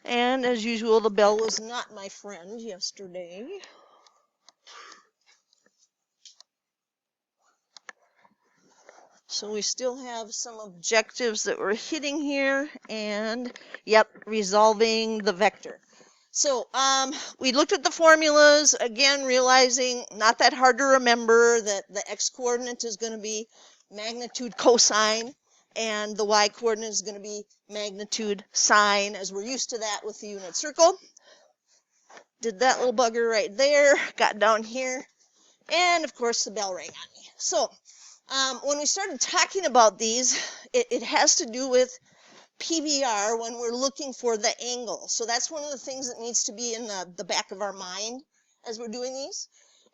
And as usual, the bell was not my friend yesterday. So we still have some objectives that we're hitting here, and yep, resolving the vector. So we looked at the formulas, again realizing not that hard to remember that the x-coordinate is going to be magnitude cosine, and the y-coordinate is going to be magnitude sine, as we're used to that with the unit circle. Did that little bugger right there, got down here, and of course the bell rang on me. So when we started talking about these, it has to do with PVR when we're looking for the angle. So that's one of the things that needs to be in the back of our mind as we're doing these.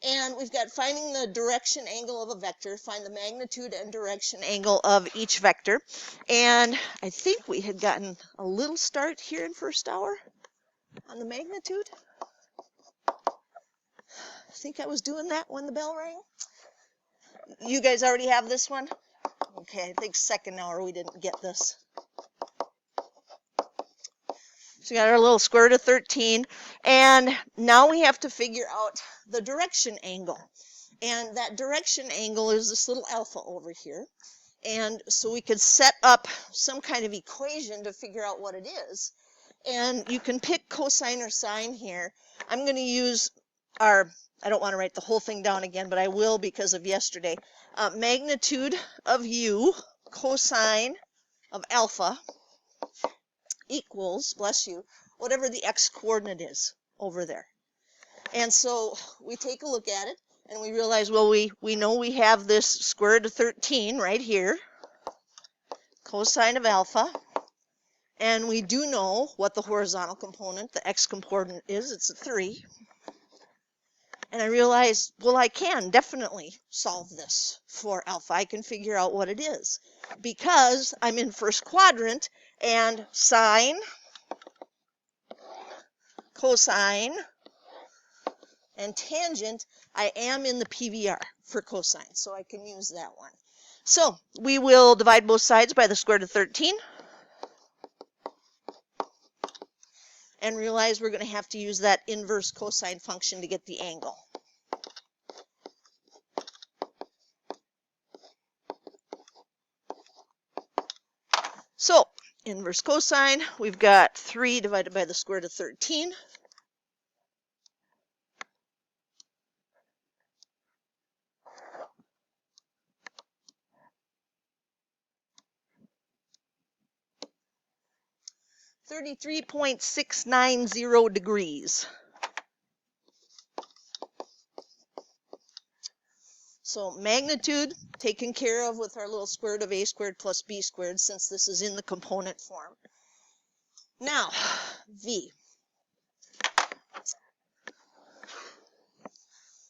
And we've got finding the direction angle of a vector, find the magnitude and direction angle of each vector. And I think we had gotten a little start here in first hour on the magnitude. I think I was doing that when the bell rang. You guys already have this one? Okay, I think second hour we didn't get this. So we got our little square root of 13, and now we have to figure out the direction angle. And that direction angle is this little alpha over here. And so we could set up some kind of equation to figure out what it is. And you can pick cosine or sine here. I'm going to use I don't want to write the whole thing down again, but I will because of yesterday. Magnitude of u cosine of alpha equals, bless you, whatever the x-coordinate is over there. And so we take a look at it, and we realize, well, we know we have this square root of 13 right here, cosine of alpha, and we do know what the horizontal component, the x-component is. It's a 3. And I realized, well, I can definitely solve this for alpha. I can figure out what it is because I'm in first quadrant, and sine, cosine, and tangent, I am in the PVR for cosine, so I can use that one. So we will divide both sides by the square root of 13 and realize we're going to have to use that inverse cosine function to get the angle. So inverse cosine, we've got 3 divided by the square root of 13. .690 degrees. So magnitude taken care of with our little square root of a squared plus b squared, since this is in the component form. Now, v.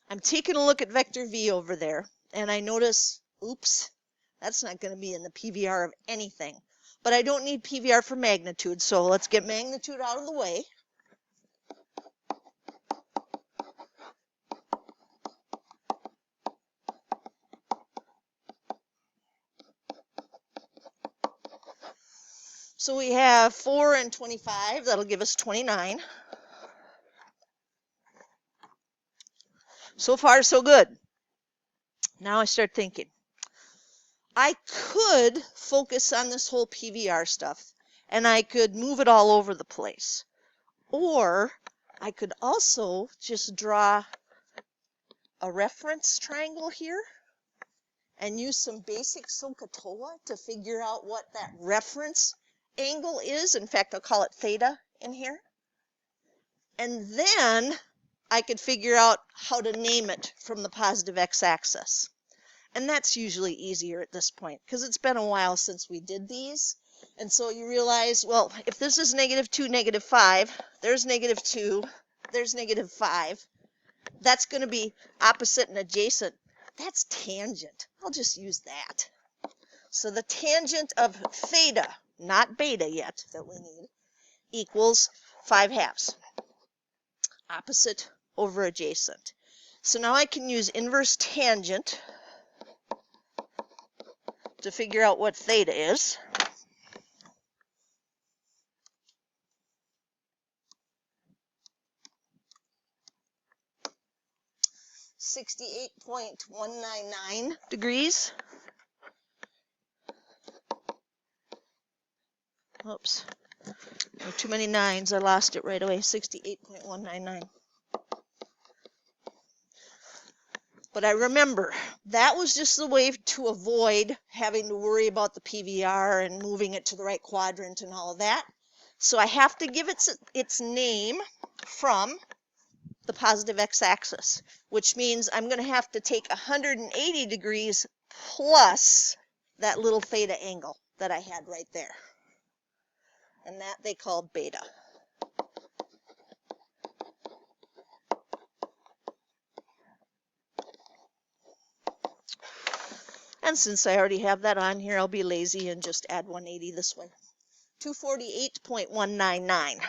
I'm taking a look at vector v over there, and I notice, oops, that's not going to be in the PVR of anything. But I don't need PVR for magnitude, so let's get magnitude out of the way. So we have 4 and 25. That'll give us 29. So far, so good. Now I start thinking. I could focus on this whole PVR stuff, and I could move it all over the place. Or I could also just draw a reference triangle here and use some basic SOHCAHTOA to figure out what that reference angle is. In fact, I'll call it theta in here. And then I could figure out how to name it from the positive x-axis. And that's usually easier at this point because it's been a while since we did these. And so you realize, well, if this is -2, -5, there's -2, there's -5. That's going to be opposite and adjacent. That's tangent. I'll just use that. So the tangent of theta, not beta yet that we need, equals 5/2. Opposite over adjacent. So now I can use inverse tangent to figure out what theta is. 68.199 degrees. Oops, no, too many nines. I lost it right away. 68.199. But I remember that was just the way to avoid having to worry about the PVR and moving it to the right quadrant and all of that. So I have to give it its name from the positive x-axis, which means I'm going to have to take 180 degrees plus that little theta angle that I had right there. And that they call beta. And since I already have that on here, I'll be lazy and just add 180 this way. 248.199.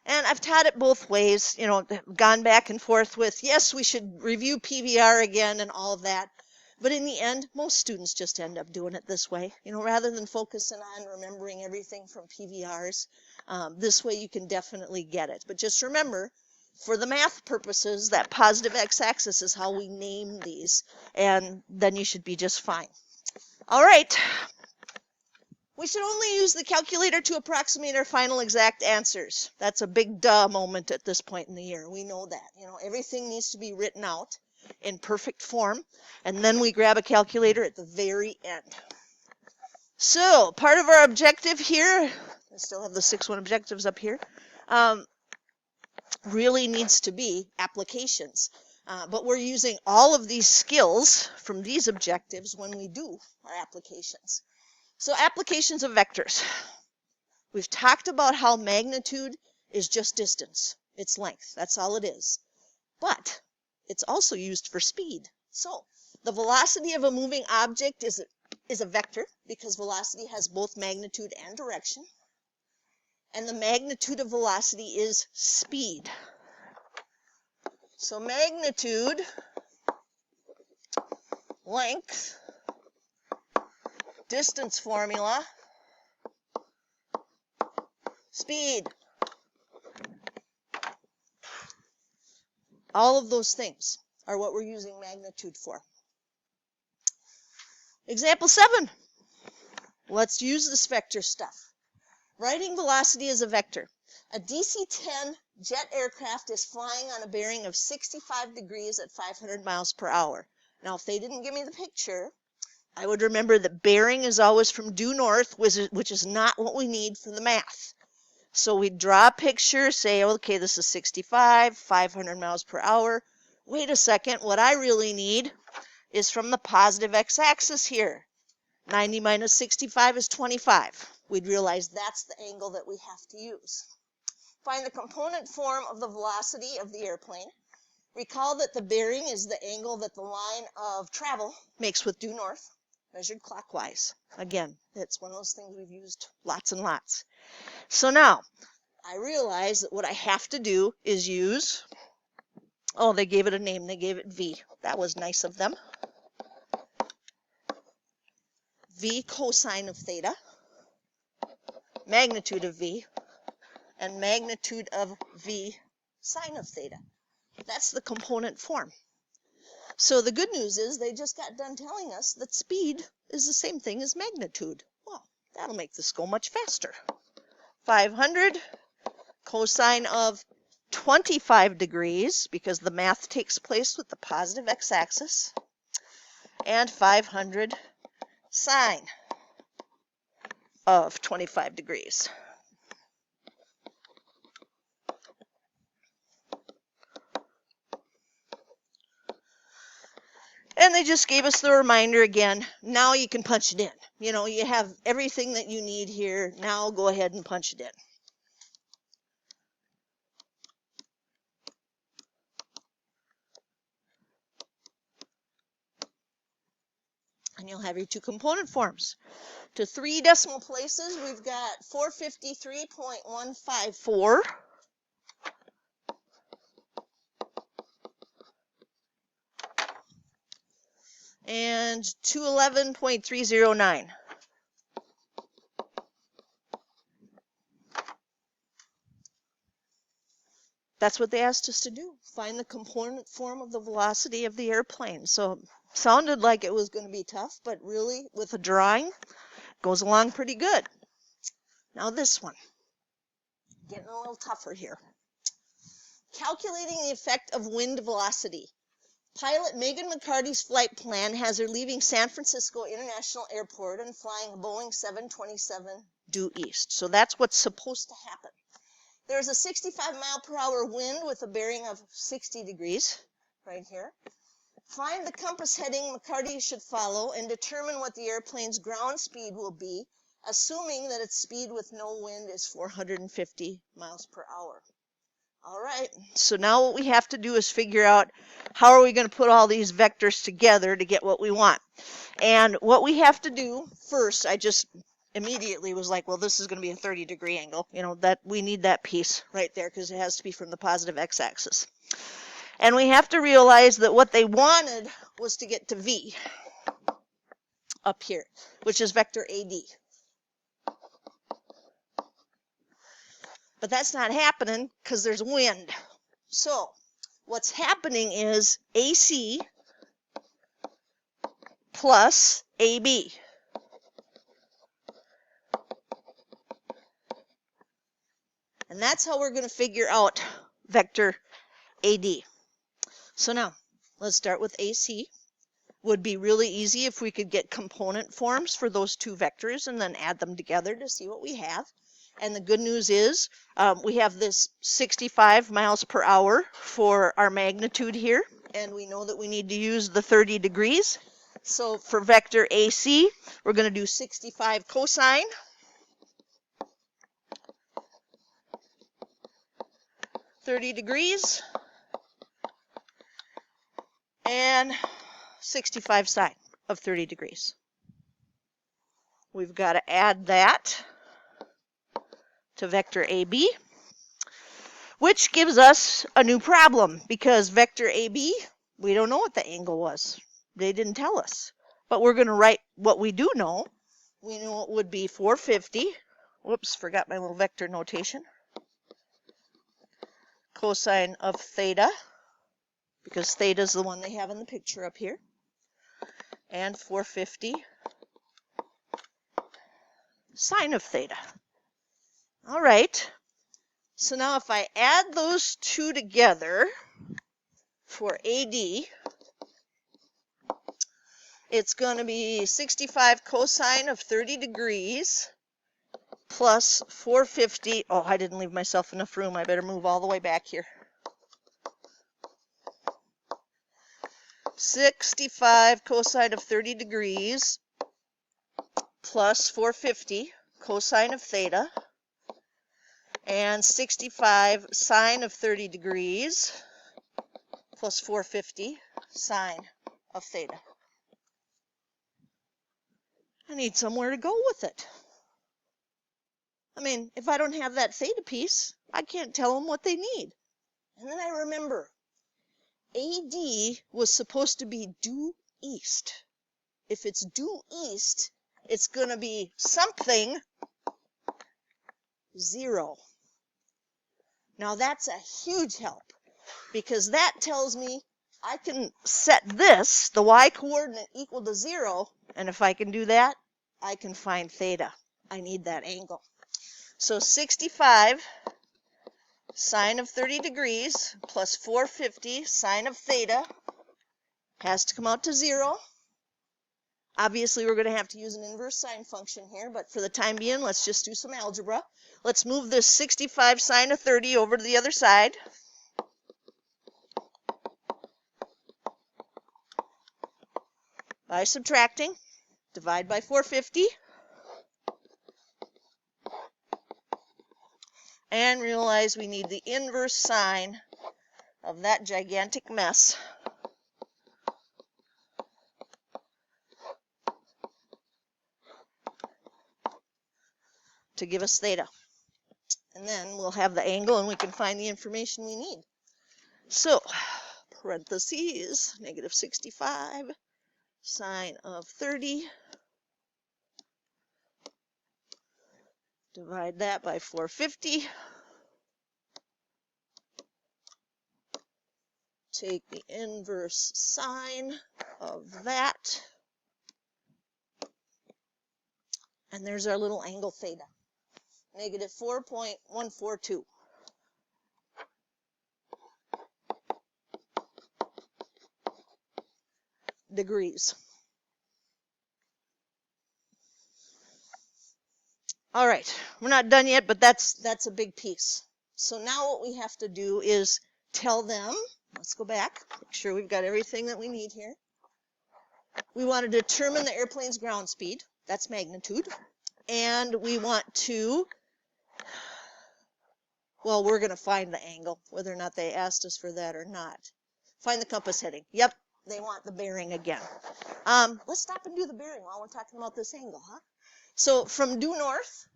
And I've taught it both ways, you know, gone back and forth with, yes, we should review PVR again and all of that. But in the end, most students just end up doing it this way, you know, rather than focusing on remembering everything from PVRs. This way you can definitely get it. But just remember, for the math purposes, that positive x-axis is how we name these, and then you should be just fine. All right. We should only use the calculator to approximate our final exact answers. That's a big duh moment at this point in the year. We know that. You know, everything needs to be written out in perfect form, and then we grab a calculator at the very end. So, part of our objective here, I still have the 6-1 objectives up here, really needs to be applications. But we're using all of these skills from these objectives when we do our applications. So applications of vectors. We've talked about how magnitude is just distance. It's length. That's all it is. But it's also used for speed. So the velocity of a moving object is a vector because velocity has both magnitude and direction. And the magnitude of velocity is speed. So magnitude, length, distance formula, speed. All of those things are what we're using magnitude for. Example 7. Let's use this vector stuff. Writing velocity as a vector. A DC-10 jet aircraft is flying on a bearing of 65 degrees at 500 miles per hour. Now, if they didn't give me the picture, I would remember that bearing is always from due north, which is not what we need for the math. So we'd draw a picture, say, okay, this is 65, 500 miles per hour. Wait a second, what I really need is from the positive x-axis here. 90 minus 65 is 25. We'd realize that's the angle that we have to use. Find the component form of the velocity of the airplane. Recall that the bearing is the angle that the line of travel makes with due north, measured clockwise. Again, it's one of those things we've used lots and lots. So now, I realize that what I have to do is use, oh, they gave it a name. They gave it V. That was nice of them. V cosine of theta, magnitude of V, and magnitude of V sine of theta. That's the component form. So the good news is they just got done telling us that speed is the same thing as magnitude. Well, that'll make this go much faster. 500 cosine of 25 degrees, because the math takes place with the positive x-axis, and 500 sine of 25 degrees. And they just gave us the reminder again. Now you can punch it in. You know, you have everything that you need here. Now go ahead and punch it in. And you'll have your two component forms. To 3 decimal places, we've got 453.154. And 211.309. That's what they asked us to do. Find the component form of the velocity of the airplane. So sounded like it was going to be tough, but really with a drawing, goes along pretty good. Now this one, getting a little tougher here. Calculating the effect of wind velocity. Pilot Megan McCarty's flight plan has her leaving San Francisco International Airport and flying a Boeing 727 due east. So that's what's supposed to happen. There's a 65-mile-per-hour wind with a bearing of 60 degrees right here. Find the compass heading McCarty should follow and determine what the airplane's ground speed will be, assuming that its speed with no wind is 450 miles per hour. All right, so now what we have to do is figure out how are we going to put all these vectors together to get what we want. And what we have to do first, I just immediately was like, well, this is going to be a 30-degree angle. You know, that we need that piece right there because it has to be from the positive x-axis. And we have to realize that what they wanted was to get to V up here, which is vector AD. But that's not happening because there's wind. So what's happening is AC plus AB. And that's how we're going to figure out vector AD. So now, let's start with AC. Would be really easy if we could get component forms for those two vectors and then add them together to see what we have. And the good news is we have this 65 miles per hour for our magnitude here. And we know that we need to use the 30 degrees. So for vector AC, we're going to do 65 cosine. (30°) and 65 sine of 30 degrees. We've got to add that to vector AB, which gives us a new problem because vector AB, we don't know what the angle was. They didn't tell us. But we're going to write what we do know. We know it would be 450. Whoops, forgot my little vector notation. Cosine of theta, because theta is the one they have in the picture up here. And 450 sine of theta. All right. So now if I add those two together for AD, it's going to be 65 cosine of 30 degrees plus 450. Oh, I didn't leave myself enough room. I better move all the way back here. 65 cosine of 30 degrees plus 450 cosine of theta and 65 sine of 30 degrees plus 450 sine of theta. I need somewhere to go with it. I mean, if I don't have that theta piece, I can't tell them what they need. And then I remember, AD was supposed to be due east. If it's due east, it's going to be something 0. Now that's a huge help because that tells me I can set this, the y coordinate, equal to 0, and if I can do that, I can find theta. I need that angle. So 65 sine of 30 degrees plus 450 sine of theta has to come out to 0. Obviously, we're going to have to use an inverse sine function here, but for the time being, let's just do some algebra. Let's move this 65 sine of 30 over to the other side. By subtracting, divide by 450. And realize we need the inverse sine of that gigantic mess to give us theta. And then we'll have the angle and we can find the information we need. So, parentheses, negative 65 sine of 30. Divide that by 450. take the inverse sine of that. And there's our little angle theta, negative 4.142. degrees. All right, we're not done yet, but that's a big piece. So now what we have to do is tell them, let's go back, make sure we've got everything that we need here. We want to determine the airplane's ground speed, that's magnitude, and we want to, well, we're going to find the angle, whether or not they asked us for that or not. Find the compass heading. Yep, they want the bearing again. Let's stop and do the bearing while we're talking about this angle, huh? So from due north,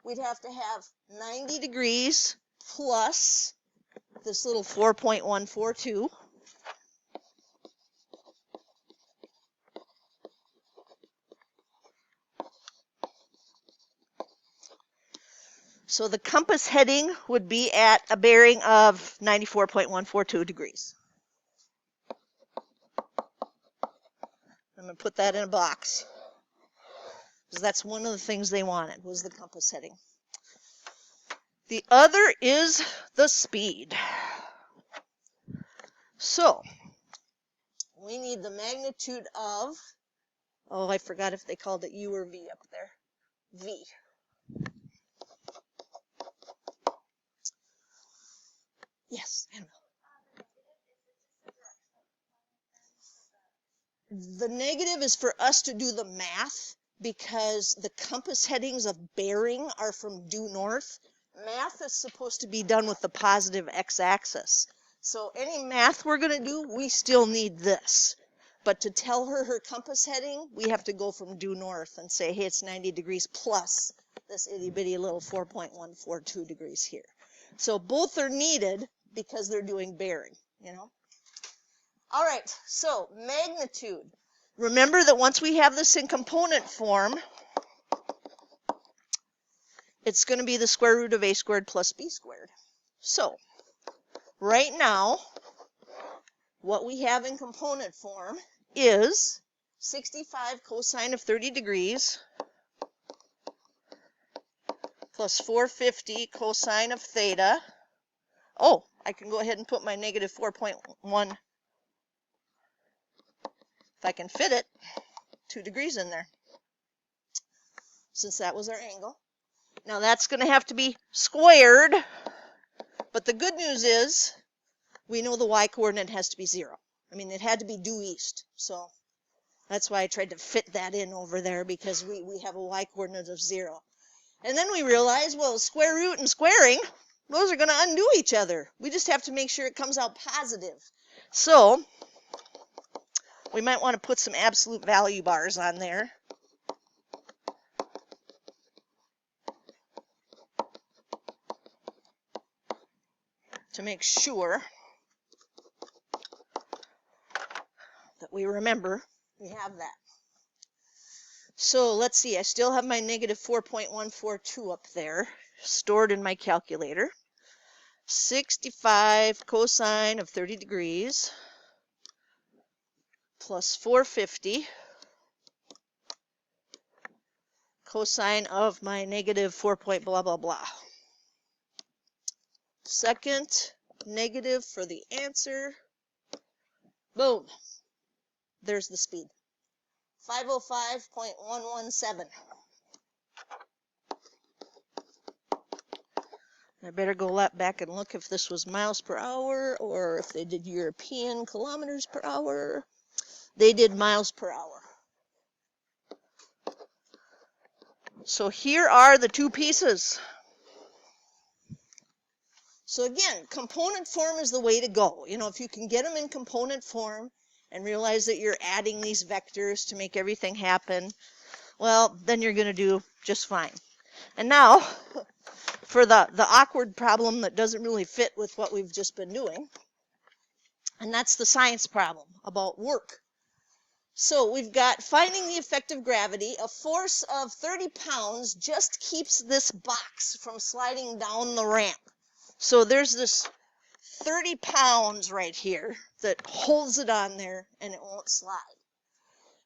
we'd have to have 90 degrees plus this little 4.142. So the compass heading would be at a bearing of 94.142 degrees. I'm going to put that in a box, because that's one of the things they wanted, was the compass heading. The other is the speed. So we need the magnitude of, oh, I forgot if they called it U or V up there. V. Yes, Anna. The negative is for us to do the math, because the compass headings of bearing are from due north. Math is supposed to be done with the positive x-axis. So any math we're going to do, we still need this. But to tell her her compass heading, we have to go from due north and say, hey, it's 90 degrees plus this itty-bitty little 4.142 degrees here. So both are needed because they're doing bearing, you know. All right, so magnitude. Remember that once we have this in component form, it's going to be the square root of a squared plus b squared. So right now, what we have in component form is 65 cosine of 30 degrees plus 450 cosine of theta. Oh, I can go ahead and put my negative 4.1, if I can fit it, 2 degrees in there, since that was our angle. Now that's going to have to be squared, but the good news is we know the y-coordinate has to be 0. I mean, it had to be due east, so that's why I tried to fit that in over there, because we have a y-coordinate of 0. And then we realize, well, square root and squaring, those are going to undo each other. We just have to make sure it comes out positive. So we might want to put some absolute value bars on there. To make sure that we remember we have that. So let's see, I still have my negative 4.142 up there, stored in my calculator. 65 cosine of 30 degrees plus 450 cosine of my negative 4 point blah blah blah. Second negative for the answer. Boom. There's the speed. 505.117. I better go back and look if this was miles per hour or if they did European kilometers per hour. They did miles per hour. So here are the two pieces. So again, component form is the way to go. You know, if you can get them in component form and realize that you're adding these vectors to make everything happen, well, then you're going to do just fine. And now, for the awkward problem that doesn't really fit with what we've just been doing, and that's the science problem about work. So we've got finding the effect of gravity. A force of 30 pounds just keeps this box from sliding down the ramp. So there's this 30 pounds right here that holds it on there and it won't slide.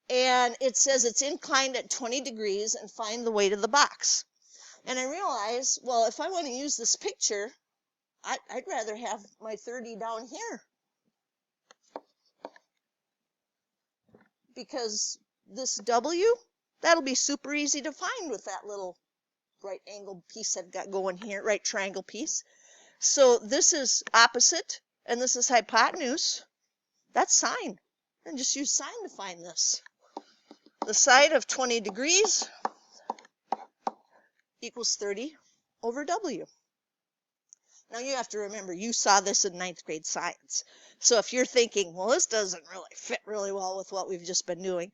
And it says it's inclined at 20 degrees and find the weight of the box. And I realize, well, if I want to use this picture, I'd rather have my 30 down here. Because this W, that'll be super easy to find with that little right angle piece I've got going here, right triangle piece. So this is opposite, and this is hypotenuse. That's sine. And just use sine to find this. The side of 20 degrees equals 30 over W. Now you have to remember, you saw this in 9th grade science. So if you're thinking, well, this doesn't really fit really well with what we've just been doing.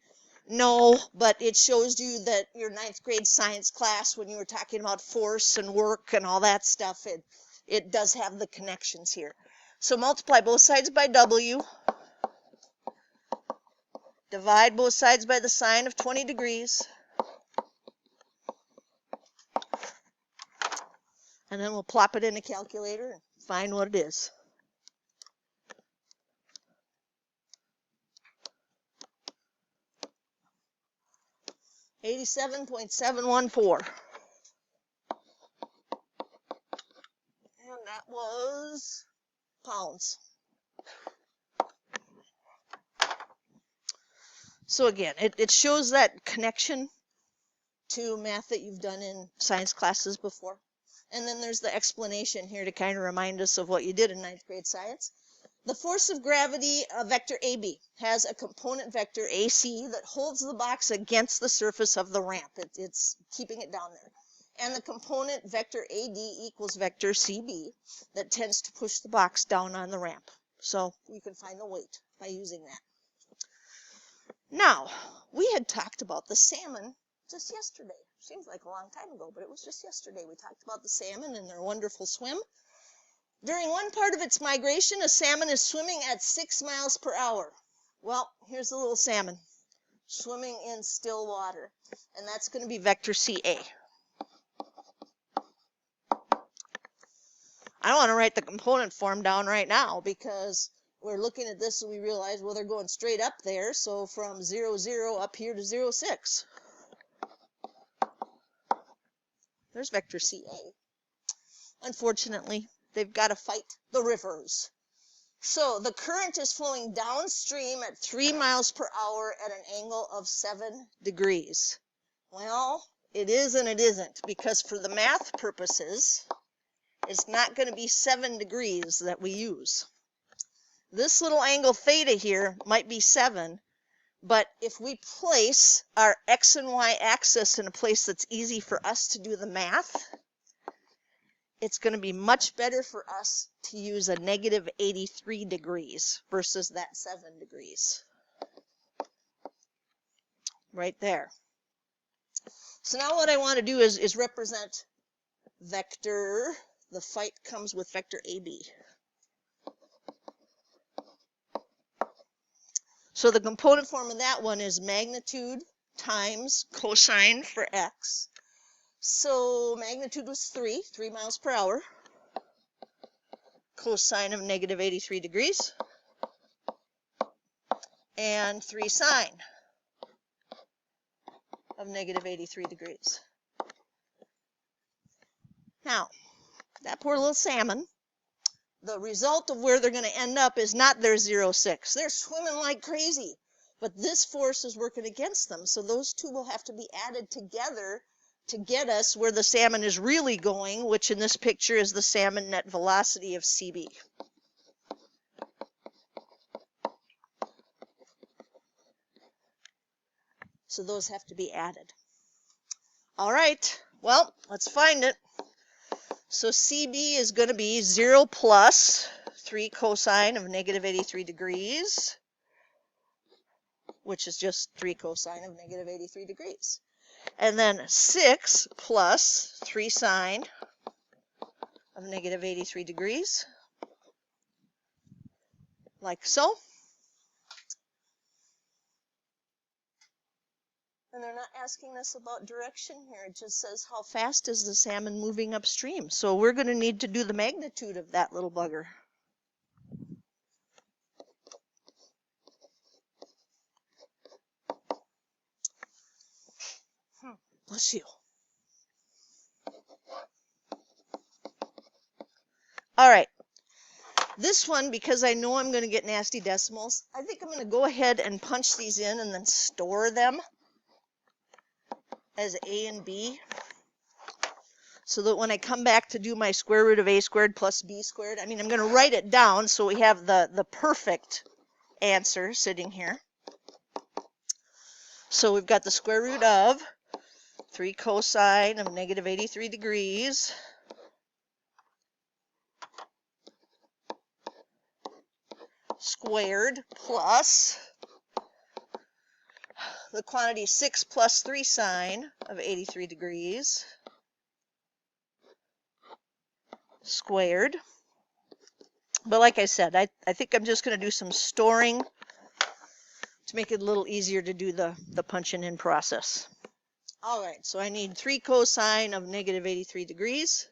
No, but it shows you that your 9th grade science class, when you were talking about force and work and all that stuff, it does have the connections here. So multiply both sides by W. Divide both sides by the sine of 20 degrees. And then we'll plop it in a calculator and find what it is. $87.714. And that was pounds. So again, it shows that connection to math that you've done in science classes before. And then there's the explanation here to kind of remind us of what you did in 9th grade science. The force of gravity, vector AB, has a component vector AC that holds the box against the surface of the ramp. It's keeping it down there. And the component vector AD equals vector CB that tends to push the box down on the ramp. So you can find the weight by using that. Now, we had talked about the salmon just yesterday. Seems like a long time ago, but it was just yesterday. We talked about the salmon and their wonderful swim. During one part of its migration, a salmon is swimming at 6 miles per hour. Well, here's a little salmon swimming in still water, and that's going to be vector CA. I want to write the component form down right now because we're looking at this and we realize, well, they're going straight up there, so from 0, 0 up here to 0, 6. There's vector CA. Unfortunately, they've got to fight the rivers. So the current is flowing downstream at 3 miles per hour at an angle of 7 degrees. Well, it is and it isn't, because for the math purposes, it's not going to be 7 degrees that we use. This little angle theta here might be 7, but if we place our x and y axis in a place that's easy for us to do the math, it's going to be much better for us to use a negative 83 degrees versus that 7 degrees. Right there. So now what I want to do is represent vector. The fight comes with vector AB. So the component form of that one is magnitude times cosine for x. So magnitude was 3 miles per hour. Cosine of negative 83 degrees. And 3 sine of negative 83 degrees. Now, that poor little salmon, the result of where they're going to end up is not their 0, 6. They're swimming like crazy, but this force is working against them, so those two will have to be added together to get us where the salmon is really going, which in this picture is the salmon net velocity of CB. So those have to be added. All right, well, let's find it. So CB is going to be 0 plus 3 cosine of negative 83 degrees, which is just 3 cosine of negative 83 degrees. And then 6 plus 3 sine of negative 83 degrees, like so. And they're not asking us about direction here. It just says how fast is the salmon moving upstream. So we're going to need to do the magnitude of that little bugger. Bless you. All right. This one, because I know I'm going to get nasty decimals, I think I'm going to go ahead and punch these in and then store them as A and B, so that when I come back to do my square root of A squared plus B squared, I mean, I'm going to write it down so we have the perfect answer sitting here. So we've got the square root of 3 cosine of negative 83 degrees squared plus the quantity 6 plus 3 sine of 83 degrees squared. But like I said, I think I'm just going to do some storing to make it a little easier to do the punching in process. All right, so I need 3 cosine of negative 83 degrees.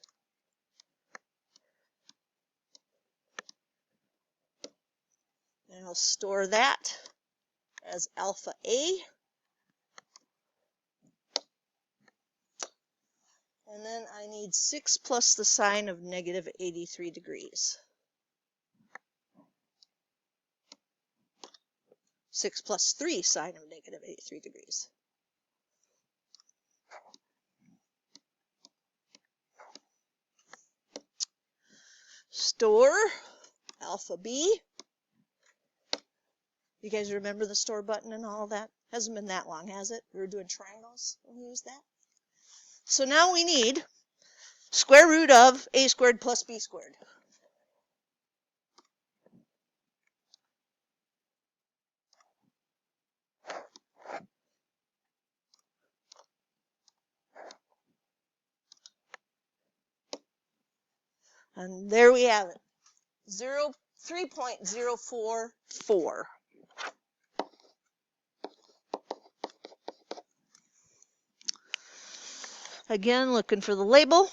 And I'll store that as alpha A. And then I need 6 plus the sine of negative 83 degrees. 6 plus 3 sine of negative 83 degrees. Store alpha B. You guys remember the store button and all that? Hasn't been that long, has it? We were doing triangles when we used that. So now we need square root of A squared plus B squared. And there we have it. 3.044. Again, looking for the label,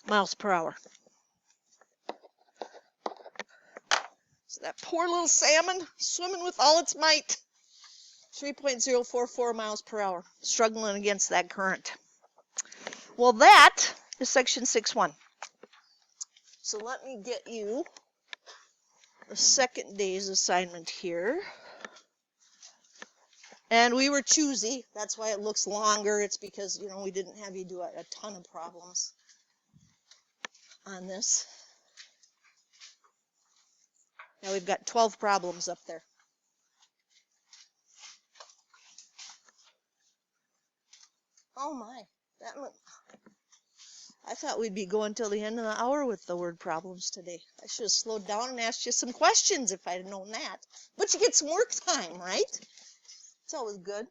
miles per hour. So that poor little salmon swimming with all its might. 3.044 miles per hour, struggling against that current. Well, that is section 6.1. So let me get you the second day's assignment here. And we were choosy. That's why it looks longer. It's because, you know, we didn't have you do a ton of problems on this. Now we've got 12 problems up there. Oh my, that one. I thought we'd be going till the end of the hour with the word problems today. I should have slowed down and asked you some questions if I'd known that. But you get some work time, right? It's always good.